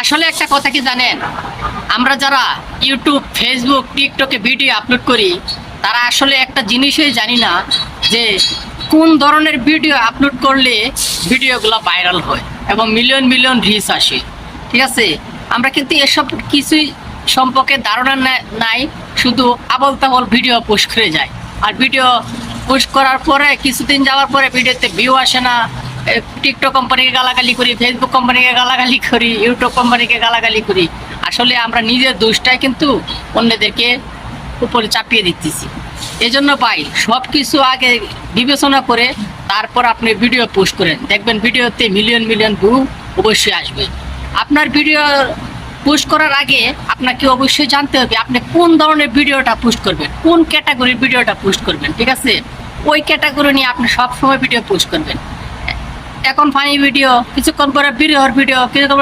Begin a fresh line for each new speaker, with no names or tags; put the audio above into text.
আসলে একটা কথা কি জানেন, আমরা যারা ইউটিউব, ফেসবুক, টিকটকে ভিডিও আপলোড করি, তারা আসলে একটা জিনিসই জানি না যে কোন ধরনের ভিডিও আপলোড করলে ভিডিওগুলো ভাইরাল হয় এবং মিলিয়ন মিলিয়ন রিচ আসে। ঠিক আছে, আমরা কিন্তু এসব কিছুই সম্পর্কে ধারণা নাই, শুধু আবল তাবল ভিডিও পোস্ট করে যায়। আর ভিডিও পোস্ট করার পরে কিছুদিন যাওয়ার পরে ভিডিওতে ভিউ আসে না। টিকটক কোম্পানিকে গালাগালি করি, ফেসবুক কোম্পানিকে গালাগালি করি, ইউটিউব কোম্পানিকে গালাগালি করি। আসলে আমরা নিজের দোষটাই কিন্তু অন্যদেরকে উপরে চাপিয়ে দিতেছি। এজন্য ভাই, সব কিছু আগে বিবেচনা করে তারপর আপনি ভিডিও পোস্ট করেন, দেখবেন ভিডিওতে মিলিয়ন মিলিয়ন ভিউ অবশ্যই আসবে। আপনার ভিডিও পোস্ট করার আগে আপনাকে অবশ্যই জানতে হবে আপনি কোন ধরনের ভিডিওটা পোস্ট করবেন, কোন ক্যাটাগরির ভিডিওটা পোস্ট করবেন। ঠিক আছে, ওই ক্যাটাগরি নিয়ে আপনি সবসময় ভিডিও পোস্ট করবেন। এখন ফানি ভিডিও, কিছুক্ষণ পরে ভিডিও, কিছুক্ষণ